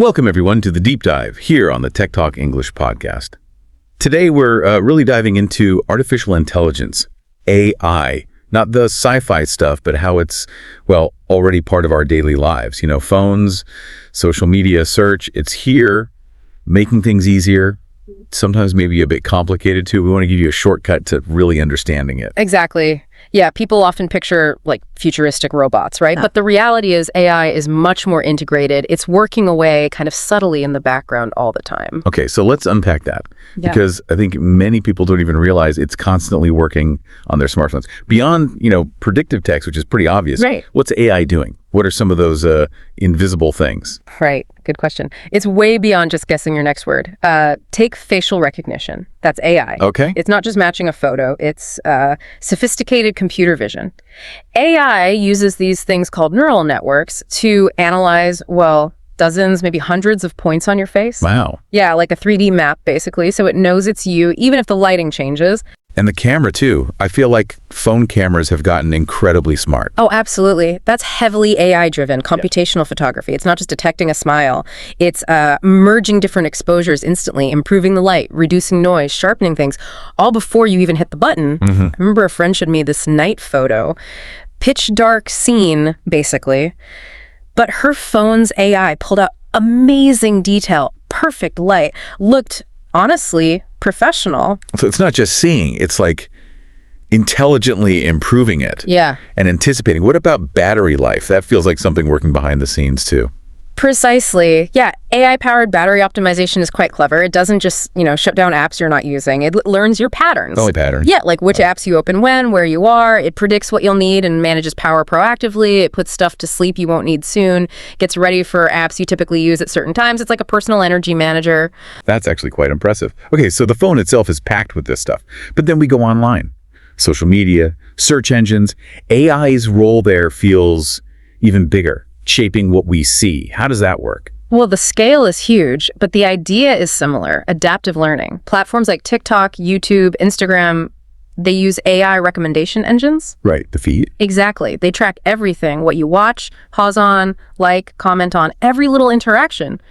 Welcome, everyone, to the Deep Dive here on the Tech Talk English podcast. Today, we're really diving into artificial intelligence, AI, not the sci-fi stuff, but how it's, well, already part of our daily lives. You know, phones, social media, search, it's here, making things easier, sometimes maybe a bit complicated too. We want to give you a shortcut to really understanding it. Exactly. Yeah, people often picture like futuristic robots, right? Yeah. But the reality is AI is much more integrated. It's working away kind of subtly in the background all the time. Okay, so let's unpack that Yeah. because I think many people don't even realize it's constantly working on their smartphones. Beyond, predictive text, which is pretty obvious. Right. What's AI doing? What are some of those invisible things? Right. Good question. It's way beyond just guessing your next word. Take facial recognition. That's AI. Okay. It's not just matching a photo. It's sophisticated computer vision. AI uses these things called neural networks to analyze, well, dozens, maybe hundreds of points on your face. Wow. Yeah, like a 3D map, basically. So it knows it's you, even if the lighting changes. And the camera too. I feel like phone cameras have gotten incredibly smart. Oh, absolutely. That's heavily AI-driven computational photography. It's not just detecting a smile. It's merging different exposures instantly, improving the light, reducing noise, sharpening things, all before you even hit the button. I remember a friend showed me this night photo, pitch dark scene, basically, but her phone's AI pulled out amazing detail, perfect light, looked, honestly, professional. So it's not just seeing, it's like intelligently improving it. Yeah. And anticipating. What about battery life? That feels like something working behind the scenes too. Precisely. Yeah, AI-powered battery optimization is quite clever. It doesn't just, shut down apps you're not using. It learns your patterns. Only patterns. Yeah, like which apps you open when, where you are. It predicts what you'll need and manages power proactively. It puts stuff to sleep you won't need soon. Gets ready for apps you typically use at certain times. It's like a personal energy manager. That's actually quite impressive. Okay, so the phone itself is packed with this stuff. But then we go online. Social media, search engines. AI's role there feels even bigger, shaping what we see. How does that work? Well, the scale is huge, but the idea is similar, adaptive learning. Platforms like TikTok, YouTube, Instagram, they use AI recommendation engines. Right, the feed. Exactly. They track everything, what you watch, pause on, like, comment on, every little interaction.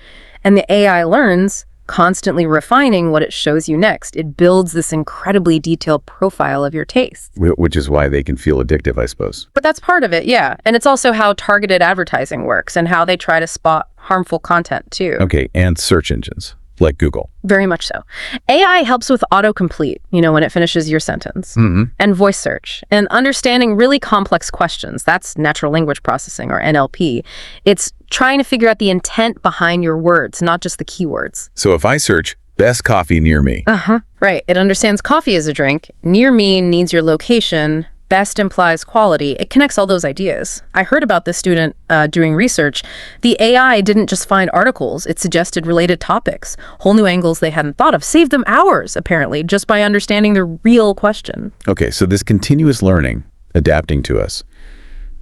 And the AI learns, constantly refining what it shows you next. It builds this incredibly detailed profile of your tastes. Which is why they can feel addictive, I suppose. But that's part of it, yeah. And it's also how targeted advertising works and how they try to spot harmful content, too. Okay, and search engines, like Google. Very much so. AI helps with autocomplete, when it finishes your sentence, and voice search, and understanding really complex questions. That's natural language processing, or NLP. It's trying to figure out the intent behind your words, not just the keywords. So if I search best coffee near me, Right. It understands coffee is a drink. Near me needs your location. Best implies quality. It connects all those ideas. I heard about this student doing research. The AI didn't just find articles. It suggested related topics, whole new angles they hadn't thought of. Saved them hours, apparently, just by understanding the real question. okay, so this continuous learning, adapting to us,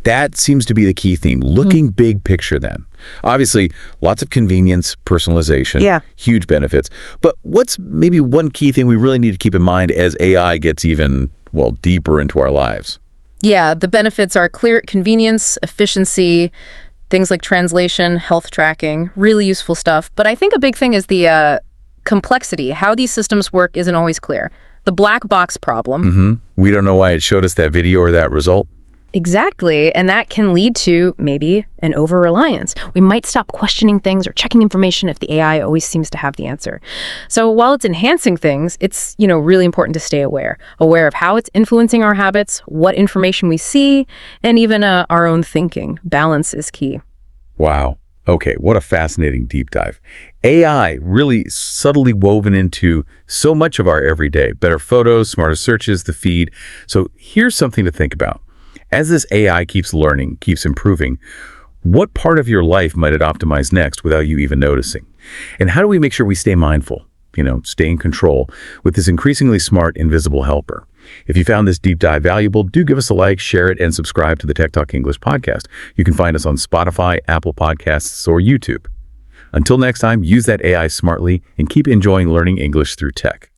that seems to be the key theme. Looking big picture then. Obviously, lots of convenience, personalization, Yeah. huge benefits. But what's maybe one key thing we really need to keep in mind as AI gets even, well, deeper into our lives? Yeah, the benefits are clear convenience, efficiency, things like translation, health tracking, really useful stuff. But I think a big thing is the complexity. How these systems work isn't always clear. The black box problem. We don't know why it showed us that video or that result. Exactly. And that can lead to maybe an over-reliance. We might stop questioning things or checking information if the AI always seems to have the answer. So while it's enhancing things, it's, really important to stay aware of how it's influencing our habits, what information we see, and even our own thinking. Balance is key. Wow. Okay, what a fascinating deep dive. AI really subtly woven into so much of our everyday. Better photos, smarter searches, the feed. So here's something to think about. As this AI keeps learning, keeps improving, what part of your life might it optimize next without you even noticing? And how do we make sure we stay mindful, stay in control with this increasingly smart, invisible helper? If you found this deep dive valuable, do give us a like, share it, and subscribe to the Tech Talk English podcast. You can find us on Spotify, Apple Podcasts, or YouTube. Until next time, use that AI smartly and keep enjoying learning English through tech.